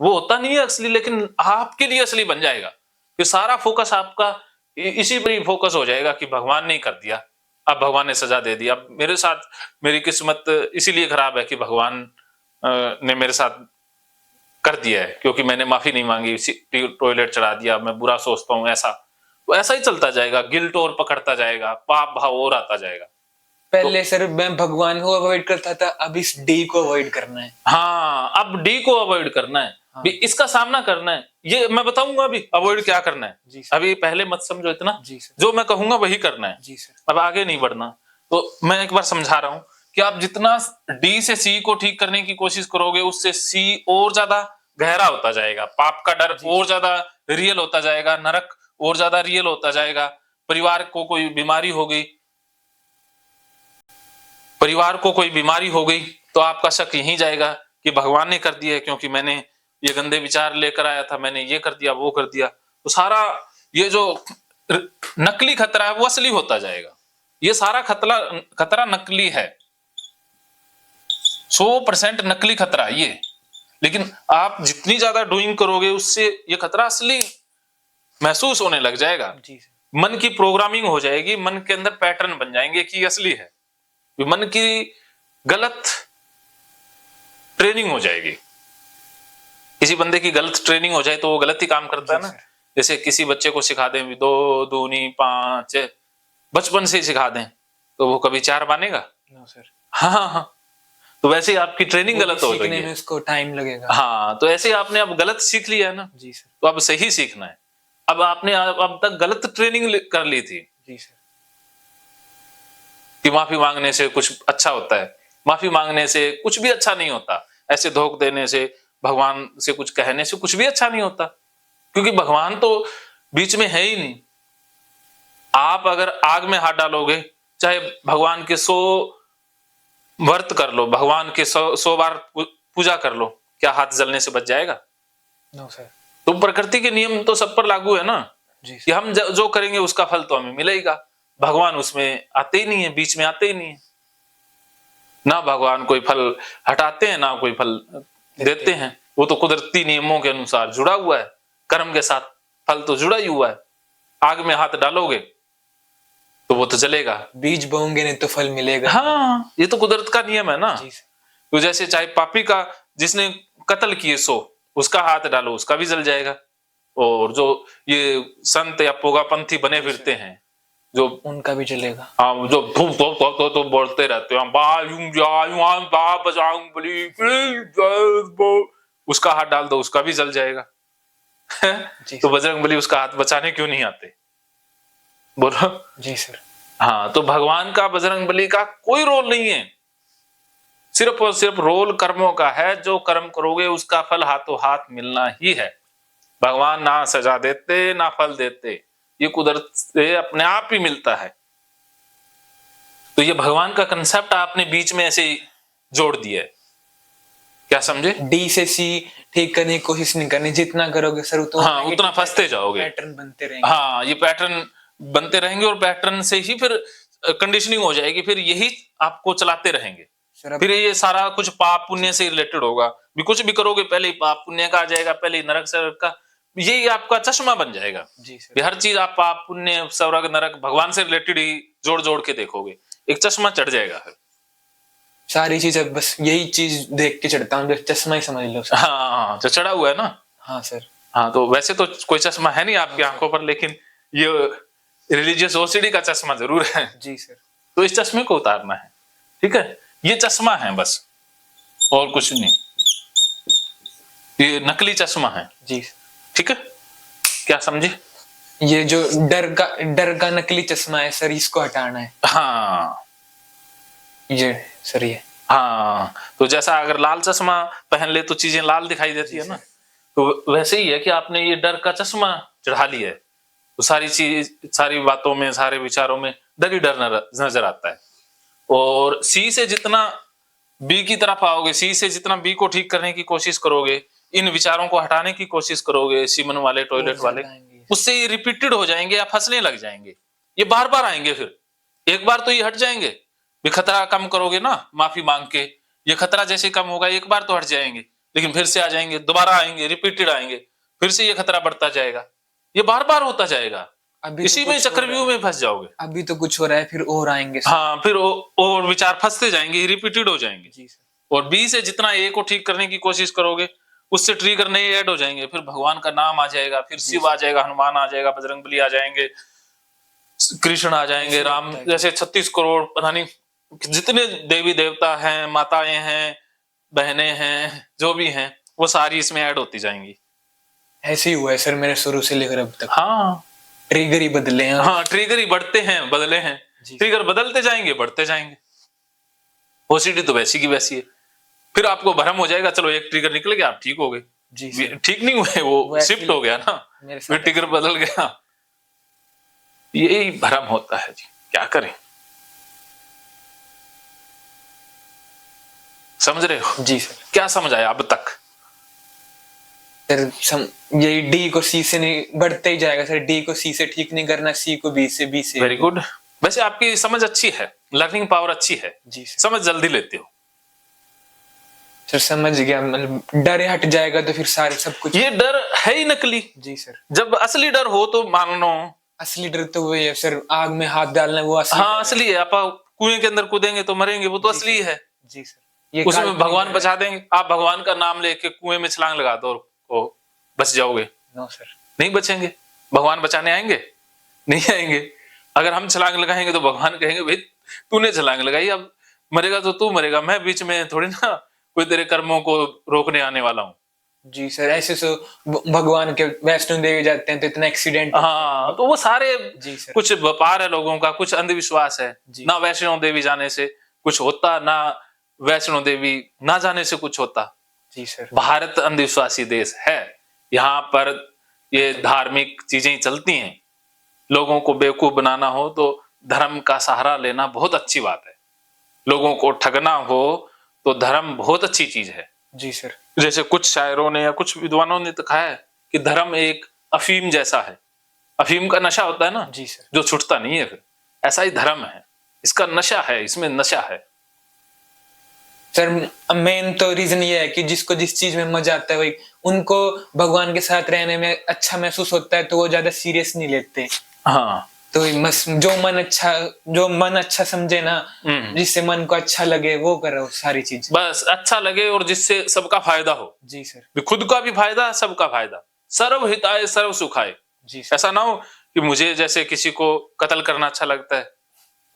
वो होता नहीं है असली, लेकिन आपके लिए असली बन जाएगा। फिर सारा फोकस आपका इसी पर ही फोकस हो जाएगा कि भगवान ने कर दिया, अब भगवान ने सजा दे दी, अब मेरे साथ मेरी किस्मत इसीलिए खराब है कि भगवान ने मेरे साथ कर दिया है, क्योंकि मैंने माफी नहीं मांगी, टॉयलेट चढ़ा दिया, मैं बुरा सोचता हूँ ऐसा। तो ऐसा ही चलता जाएगा, गिल्ट और पकड़ता जाएगा, पाप भाव और आता जाएगा। पहले सर मैं भगवान को अवॉइड करता था, अब इस डी को अवॉइड करना है। हाँ, अब डी को अवॉइड करना है। हाँ। भी इसका सामना करना है, ये मैं बताऊंगा अभी अवॉइड क्या करना है। जी सर। अभी पहले मत समझो इतना, जी सर। जो मैं कहूंगा वही करना है। जी सर। अब आगे नहीं बढ़ना। तो मैं एक बार समझा रहा हूँ कि आप जितना डी से सी को ठीक करने की कोशिश करोगे, उससे सी और ज्यादा गहरा होता जाएगा, पाप का डर और ज्यादा रियल होता जाएगा, नरक और ज्यादा रियल होता जाएगा। परिवार को कोई बीमारी हो गई, परिवार को कोई बीमारी हो गई तो आपका शक यहीं जाएगा कि भगवान ने कर दिया है, क्योंकि मैंने ये गंदे विचार लेकर आया था, मैंने ये कर दिया, वो कर दिया। तो सारा ये जो नकली खतरा है वो असली होता जाएगा। ये सारा खतरा नकली है, 100% नकली खतरा ये। लेकिन आप जितनी ज्यादा डूइंग करोगे, उससे ये खतरा असली महसूस होने लग जाएगा। मन की प्रोग्रामिंग हो जाएगी, मन के अंदर पैटर्न बन जाएंगे कि असली है। मन की गलत ट्रेनिंग हो जाएगी। किसी बंदे की गलत ट्रेनिंग हो जाए तो वो गलत ही काम करता है ना। जैसे किसी बच्चे को सिखा दें 2 दूनी 5, बचपन से ही सिखा दें तो वो कभी 4 बनेगा? No sir. हाँ, तो वैसे ही आपकी ट्रेनिंग गलत हो रही है, उसको टाइम लगेगा। हाँ, तो ऐसे आपने अब गलत सीख लिया है ना। जी सर। तो अब सही सीखना है। अब आपने अब तक गलत ट्रेनिंग कर ली थी। जी सर। कि माफी मांगने से कुछ अच्छा होता है, माफी मांगने से कुछ भी अच्छा नहीं होता, ऐसे धोख देने से, भगवान से कुछ कहने से कुछ भी अच्छा नहीं होता, क्योंकि भगवान तो बीच में है ही नहीं। आप अगर आग में हाथ डालोगे, चाहे भगवान के 100 व्रत कर लो, भगवान के 100 बार पूजा कर लो, क्या हाथ जलने से बच जाएगा? No sir. तो प्रकृति के नियम तो सब पर लागू है ना। जी कि हम जो करेंगे उसका फल तो हमें मिलेगा। भगवान उसमें आते ही नहीं है, बीच में आते ही नहीं है ना। भगवान कोई फल हटाते हैं ना कोई फल देते हैं। वो तो कुदरती नियमों के अनुसार जुड़ा हुआ है, कर्म के साथ फल तो जुड़ा ही हुआ है। आग में हाथ डालोगे तो वो तो जलेगा, बीज बोओगे नहीं तो फल मिलेगा। हाँ, ये तो कुदरत का नियम है ना। तो जैसे चाहे पापी का, जिसने कत्ल किए 100, उसका हाथ डालो उसका भी जल जाएगा। और जो ये संत या पोगापंथी बने फिरते हैं, जो उनका भी चलेगा। हाँ, जो तो बोलते रहते हैं उसका हाथ डाल दो उसका भी जल जाएगा। तो बजरंगबली उसका हाथ बचाने क्यों नहीं आते? बोलो। जी सर। हाँ, तो भगवान का, बजरंगबली का कोई रोल नहीं है, सिर्फ और सिर्फ रोल कर्मों का है। जो कर्म करोगे उसका फल हाथों हाथ मिलना ही है। भगवान ना सजा देते ना फल देते, ये कुदरत से अपने आप ही मिलता है। तो ये भगवान का कंसेप्ट आपने बीच में ऐसे जोड़ दिया है, क्या समझे? डी से सी ठीक करने की कोशिश नहीं करनी, जितना करोगे सर तो हाँ, उतना फंसते जाओगे, पैटर्न बनते रहेंगे। हाँ, ये पैटर्न बनते रहेंगे और पैटर्न से ही फिर कंडीशनिंग हो जाएगी, फिर यही आपको चलाते रहेंगे। फिर ये सारा कुछ पाप पुण्य से रिलेटेड होगा, भी कुछ भी करोगे पहले ही पाप पुण्य का आ जाएगा, पहले ही नरक स्वर्ग का, यही आपका चश्मा बन जाएगा। जी सर। हर चीज आप पाप पुण्य स्वर्ग नरक भगवान से रिलेटेड ही जोड़ जोड़ के देखोगे, एक चश्मा चढ़ जाएगा। सारी चीजें बस यही चीज देख के चढ़ता हूँ, चश्मा ही समझ लो सर। हाँ, जो चढ़ा हुआ है ना। हाँ सर। हाँ, तो वैसे तो कोई चश्मा है नहीं आपकी आंखों पर, लेकिन ये रिलीजियस ओसीडी का चश्मा जरूर है। जी सर। तो इस चश्मे को उतारना है, ठीक है? ये चश्मा है बस, और कुछ नहीं, ये नकली चश्मा है। जी ठीक है, क्या समझे? ये जो डर का नकली चश्मा है सर, इसको हटाना है। हाँ, ये सर ये। हाँ, तो जैसा अगर लाल चश्मा पहन ले तो चीजें लाल दिखाई देती है ना, तो वैसे ही है कि आपने ये डर का चश्मा चढ़ा लिया है, तो सारी चीज, सारी बातों में, सारे विचारों में डर ही डर नजर आता है। और सी से जितना बी की तरफ आओगे, सी से जितना बी को ठीक करने की कोशिश करोगे, इन विचारों को हटाने की कोशिश करोगे, सीमन वाले, टॉयलेट वाले, उससे ये रिपीटेड हो जाएंगे या फंसने लग जाएंगे, ये बार बार आएंगे। फिर एक बार तो ये हट जाएंगे, भी खतरा कम करोगे ना माफी मांग के, ये खतरा जैसे कम होगा एक बार तो हट जाएंगे, लेकिन फिर से आ जाएंगे, दोबारा आएंगे, रिपीटेड आएंगे, फिर से ये खतरा बढ़ता जाएगा, ये बार बार होता जाएगा। अभी इसी तो में कुछ हो रहा चक्रव्यूह है, में फंस जाओगे। अभी तो कुछ हो रहा है, फिर और आएंगे सर। हाँ, फिर और विचार फंसते जाएंगे, रिपीटेड हो जाएंगे। जी सर। और बी से जितना ए को ठीक करने की कोशिश करोगे, उससे ट्रिगर नए ऐड हो जाएंगे, फिर भगवान का नाम आ जाएगा, फिर शिव आ जाएगा, हनुमान आ जाएगा, बजरंगबली आ जाएंगे, कृष्ण आ जाएंगे, ऐसे राम, लगता है। जैसे 36 करोड़ पता नहीं जितने देवी देवता हैं, माताएं हैं, बहनें हैं, जो भी हैं, वो सारी इसमें ऐड होती जाएंगी। ऐसे ही हुआ है सर मेरे शुरू से लेकर अब तक। हाँ ट्रिगर ही बदले हैं। हाँ, ट्रिगर ही बढ़ते हैं, बदले हैं, जी। ट्रिगर बदलते जाएंगे, बढ़ते जाएंगे। ओसीडी तो वैसी की वैसी है। फिर आपको भ्रम हो जाएगा, चलो एक ट्रिगर निकल गया, आप ठीक हो गए। जी सर। ठीक नहीं हुए, वो ऐसे शिफ्ट ही हो गया ना, मेरे साथ फिर ट्रिगर बदल गया। यही भ्रम होता है जी, क्या करें। समझ रहे हो? जी सर। क्या समझ आया अब तक? सर यही डी को सी से नहीं, बढ़ते ही जाएगा सर। डी को सी से ठीक नहीं करना, सी को बी से, बी से। Very good. वैसे आपकी समझ अच्छी है, लर्निंग पावर अच्छी है। जी सर। समझ जल्दी लेते हो। सर समझ गया, मतलब डर हट जाएगा तो फिर सारे सब कुछ। ये डर है ही नकली। जी सर। जब असली डर हो तो मान लो। असली डर तो वही है सर, आग में हाथ डालना, वो असली हाँ, डर असली है। आप कुएं के अंदर कूदेंगे तो मरेंगे, वो तो जी असली सर। है। जी सर। ये उसमें काल्पनिक भगवान है। बचा देंगे। आप भगवान का नाम लेके कुएं में छलांग लगा दो और बच जाओगे। No sir. नहीं बचेंगे। भगवान बचाने आएंगे? नहीं आएंगे। अगर हम छलांग लगाएंगे तो भगवान कहेंगे भाई तूने छलांग लगाई, अब मरेगा तो तू मरेगा, मैं बीच में थोड़ी ना कोई तेरे कर्मों को रोकने आने वाला हूँ। जी सर। ऐसे तो भगवान के वैष्णो देवी जाते हैं तो इतना एक्सीडेंट। हाँ, तो वो सारे जी सर। कुछ व्यापार है लोगों का, कुछ अंधविश्वास है। जी। ना वैष्णो देवी जाने से कुछ होता, ना वैष्णो देवी ना जाने से कुछ होता। जी सर। भारत अंधविश्वासी देश है। यहाँ पर ये धार्मिक चीजें चलती हैं। लोगों को बेवकूफ बनाना हो तो धर्म का सहारा लेना बहुत अच्छी बात है। लोगों को ठगना हो तो धर्म बहुत अच्छी चीज है। जी सर। जैसे कुछ शायरों ने या कुछ विद्वानों ने तो कहा है कि धर्म एक अफीम जैसा है। अफीम का नशा होता है ना, जी सर। जो छूटता नहीं है, फिर ऐसा ही धर्म है। इसका नशा है, इसमें नशा है। सर मेन तो रीजन ये है कि जिसको जिस चीज में मजा आता है वही, उनको भगवान के साथ रहने में अच्छा महसूस होता है तो वो ज्यादा सीरियस नहीं लेते। हाँ, तो जो मन अच्छा समझे ना, जिससे मन को अच्छा लगे वो करो सारी चीज। बस अच्छा लगे और जिससे सबका फायदा हो। जी सर। भी खुद का भी फायदा, सबका फायदा। सर्व हिताय सर्व सुखाय। जी सर। ऐसा ना हो कि मुझे जैसे किसी को कत्ल करना अच्छा लगता है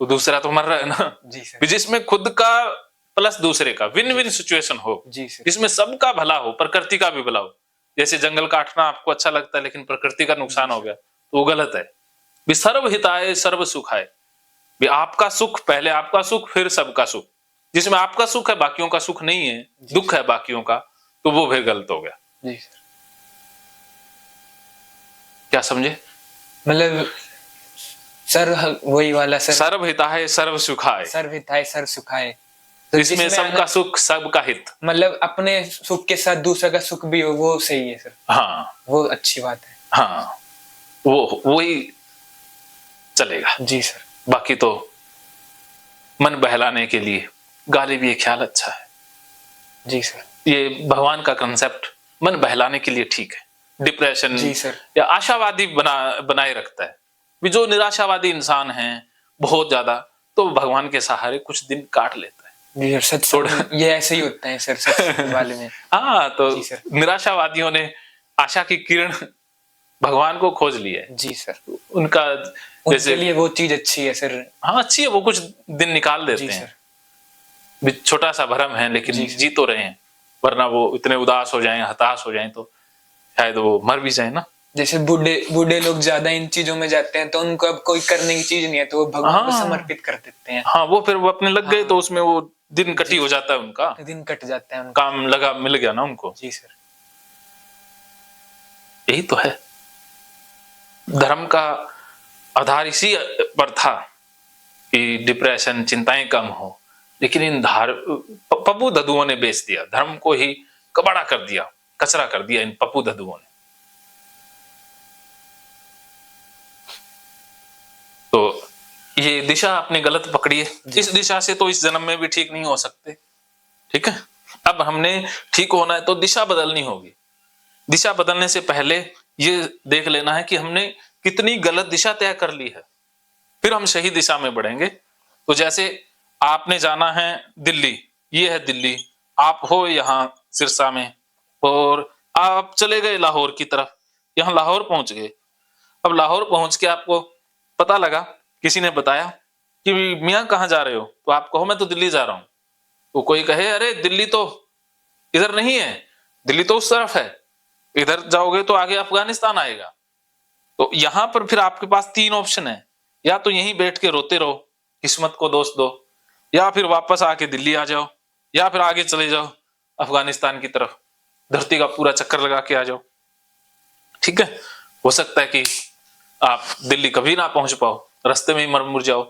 तो दूसरा तो मर रहा है ना। जी सर। भी जिसमें खुद का प्लस दूसरे का विन विन सिचुएशन हो, जी सर। जिसमें सबका भला हो, प्रकृति का भी भला हो। जैसे जंगल काटना आपको अच्छा लगता है लेकिन प्रकृति का नुकसान हो गया तो वो गलत है। भी सर्व हिताय सर्व सुखाय। भी आपका सुख, पहले आपका सुख फिर सबका सुख। जिसमें आपका सुख है बाकियों का सुख नहीं है, दुख है बाकियों का, तो वो फिर गलत हो गया। जी सर। क्या समझे? मतलब सर वही वाला सर, सर्व हिताय सर्व सुखाय। सर्व हिताय सर्व सुखाय। तो इसमें सबका सुख सबका हित। मतलब अपने सुख के साथ दूसरा का सुख भी हो, वो सही है सर। हाँ, वो अच्छी बात है। हाँ, वही चलेगा। जी सर। बाकी तो मन बहलाने के लिए गाली भी ये ख्याल अच्छा है। जी सर। ये भगवान का कंसेप्ट मन बहलाने के लिए ठीक है। डिप्रेशन जी सर। या आशावादी बनाए रखता है। भी जो निराशावादी इंसान है बहुत ज्यादा, तो भगवान के सहारे कुछ दिन काट लेता है। जी सर। सत्संग ये ऐसे ही होता है सर, सत्संग वाले में। हाँ, तो जी सर। निराशावादियों ने आशा की किरण भगवान को खोज ली है। जी सर। उनका उनके जैसे लिए वो चीज अच्छी है सर। हाँ, अच्छी है, वो कुछ दिन निकाल देते जी हैं। सर। भी छोटा सा भ्रम है लेकिन जी जी तो रहे हैं। वरना वो इतने उदास हो जाएं, हताश हो जाएं तो शायद वो मर भी जाए ना। जैसे बूढ़े लोग ज्यादा इन चीजों में जाते हैं तो उनको अब कोई करने की चीज नहीं है तो वो भगवान को समर्पित कर देते हैं। हाँ, वो फिर वो अपने लग गए तो उसमें वो दिन कटी हो जाता है उनका, दिन कट जाता है उनका। काम लगा मिल गया ना उनको। जी सर। यही तो है धर्म का आधार। इसी पर था कि डिप्रेशन, चिंताएं कम हो। लेकिन इन पप्पू दद्दुओं ने बेच दिया धर्म को, ही कबाड़ा कर दिया, कचरा कर दिया इन पप्पू दद्दुओं ने। तो ये दिशा आपने गलत पकड़ी है। इस दिशा से तो इस जन्म में भी ठीक नहीं हो सकते। ठीक है। अब हमने ठीक होना है तो दिशा बदलनी होगी। दिशा बदलने से पहले ये देख लेना है कि हमने कितनी गलत दिशा तय कर ली है, फिर हम सही दिशा में बढ़ेंगे। तो जैसे आपने जाना है दिल्ली, ये है दिल्ली, आप हो यहाँ सिरसा में और आप चले गए लाहौर की तरफ, यहाँ लाहौर पहुंच गए। अब लाहौर पहुंच के आपको पता लगा, किसी ने बताया कि मियाँ कहाँ जा रहे हो, तो आप कहो मैं तो दिल्ली जा रहा हूं। तो कोई कहे अरे दिल्ली तो इधर नहीं है, दिल्ली तो उस तरफ है, इधर जाओगे तो आगे अफगानिस्तान आएगा। तो यहां पर फिर आपके पास 3 ऑप्शन है, या तो यहीं बैठ के रोते रहो, किस्मत को दोष दो, या फिर वापस आके दिल्ली आ जाओ, या फिर आगे चले जाओ अफगानिस्तान की तरफ, धरती का पूरा चक्कर लगा के आ जाओ। ठीक है, हो सकता है कि आप दिल्ली कभी ना पहुंच पाओ, रास्ते में ही मर मुर जाओ।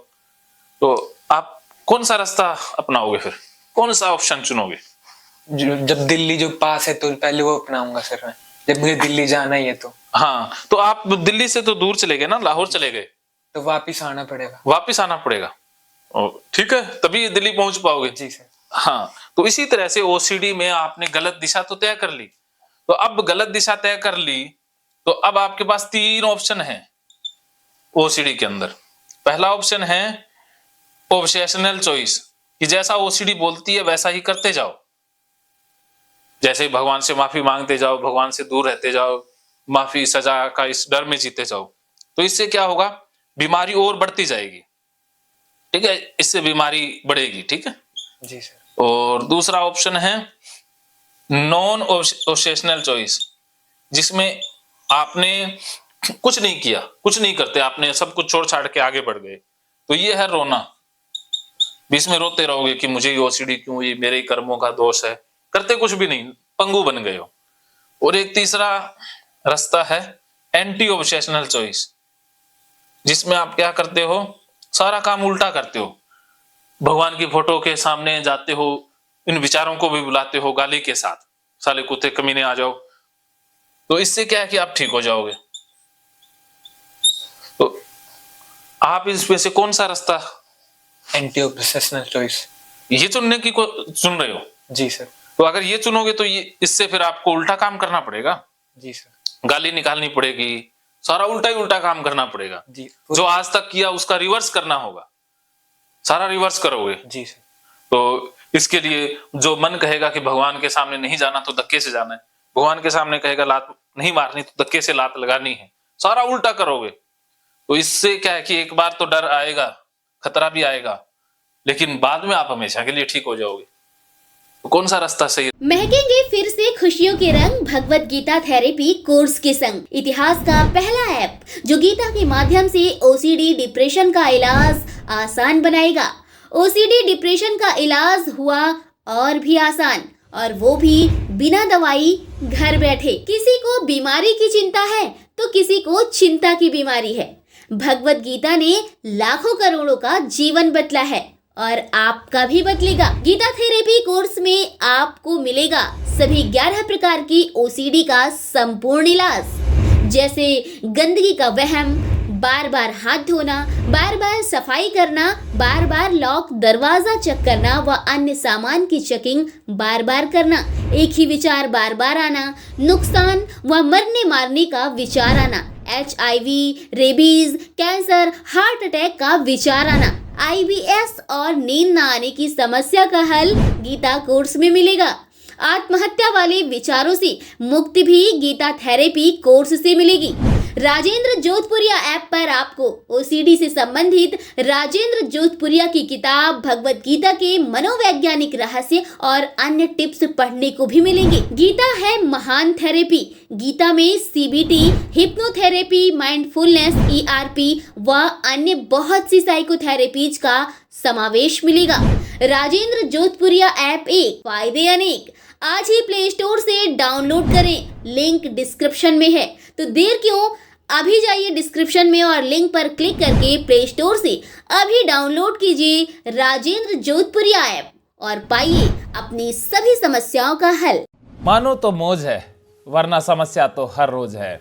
तो आप कौन सा रास्ता अपनाओगे, फिर कौन सा ऑप्शन चुनोगे? जब दिल्ली जो पास है तो पहले वो अपनाऊंगा सर मैं, जब मुझे दिल्ली जाना ही है तो। हाँ, तो आप दिल्ली से तो दूर चले गए ना, लाहौर चले गए, तो वापिस आना पड़ेगा। वापिस आना पड़ेगा, ठीक है, तभी दिल्ली पहुंच पाओगे। जी सर। हाँ, तो इसी तरह से ओसीडी में आपने गलत दिशा तो तय कर ली, तो अब गलत दिशा तय कर ली तो अब आपके पास 3 ऑप्शन है ओसीडी के अंदर। पहला ऑप्शन है ऑब्सेशनल चॉइस, कि जैसा ओसीडी बोलती है वैसा ही करते जाओ, जैसे ही भगवान से माफी मांगते जाओ, भगवान से दूर रहते जाओ, माफी सजा का इस डर में जीते जाओ। तो इससे क्या होगा, बीमारी और बढ़ती जाएगी। ठीक है, इससे बीमारी बढ़ेगी। ठीक है जी सर। और दूसरा ऑप्शन है नॉन ऑब्सेशनल चॉइस, जिसमें आपने कुछ नहीं किया, कुछ नहीं करते, आपने सब कुछ छोड़ छाड़ के आगे बढ़ गए। तो ये है रोना, बीच में रोते रहोगे कि मुझे ये ओसीडी क्यों, ये मेरे ही कर्मों का दोष है, करते कुछ भी नहीं, पंगु बन गए हो। और एक तीसरा रास्ता है एंटी ऑब्सेशनल चॉइस, जिसमें आप क्या करते हो, सारा काम उल्टा करते हो, भगवान की फोटो के सामने जाते हो, इन विचारों को भी बुलाते हो गाली के साथ, साले कुत्ते कमीने आ जाओ। तो इससे क्या है कि आप ठीक हो जाओगे। तो आप इसमें से कौन सा रास्ता, एंटी ऑब्सेशनल चॉइस, ये चुनने की चुन रहे हो? जी सर। तो अगर ये चुनोगे तो ये इससे फिर आपको उल्टा काम करना पड़ेगा। जी सर। गाली निकालनी पड़ेगी, सारा उल्टा ही उल्टा काम करना पड़ेगा। जी, जो आज तक किया उसका रिवर्स करना होगा, सारा रिवर्स करोगे। जी सर। तो इसके लिए जो मन कहेगा कि भगवान के सामने नहीं जाना तो धक्के से जाना है, भगवान के सामने कहेगा लात नहीं मारनी तो धक्के से लात लगानी है, सारा उल्टा करोगे। तो इससे क्या है कि एक बार तो डर आएगा, खतरा भी आएगा, लेकिन बाद में आप हमेशा के लिए ठीक हो जाओगे। तो कौन सा रास्ता सही? महकेंगे फिर से खुशियों के रंग भगवत गीता थेरेपी कोर्स के संग। इतिहास का पहला ऐप जो गीता के माध्यम से ओसीडी डिप्रेशन का इलाज आसान बनाएगा। ओसीडी डिप्रेशन का इलाज हुआ और भी आसान, और वो भी बिना दवाई, घर बैठे। किसी को बीमारी की चिंता है तो किसी को चिंता की बीमारी है। भगवत गीता ने लाखों करोड़ों का जीवन बदला है और आपका भी बदलेगा। गीता थेरेपी कोर्स में आपको मिलेगा सभी 11 प्रकार की ओसीडी का संपूर्ण इलाज, जैसे गंदगी का वहम, बार बार हाथ धोना, बार बार सफाई करना, बार बार लॉक दरवाजा चेक करना व अन्य सामान की चेकिंग बार बार करना, एक ही विचार बार बार आना, नुकसान व मरने मारने का विचार आना, HIV, rabies, cancer, heart attack का विचार आना, IBS और नींद न आने की समस्या का हल गीता कोर्स में मिलेगा। आत्महत्या वाले विचारों से मुक्ति भी गीता थेरेपी कोर्स से मिलेगी। राजेंद्र जोधपुरिया ऐप पर आपको ओसीडी से संबंधित राजेंद्र जोधपुरिया की किताब भगवत गीता के मनोवैज्ञानिक रहस्य और अन्य टिप्स पढ़ने को भी मिलेंगे। गीता है महान थेरेपी। गीता में CBT, हिप्नोथेरेपी, माइंडफुलनेस, ERP व अन्य बहुत सी साइकोथेरेपीज का समावेश मिलेगा। राजेंद्र जोधपुरिया ऐप एक, फायदे अनेक। आज ही प्ले स्टोर से डाउनलोड करें, लिंक डिस्क्रिप्शन में है। तो देर क्यों, अभी जाइए डिस्क्रिप्शन में और लिंक पर क्लिक करके प्ले स्टोर से अभी डाउनलोड कीजिए राजेंद्र जोधपुरिया ऐप और पाइए अपनी सभी समस्याओं का हल। मानो तो मौज है, वरना समस्या तो हर रोज है।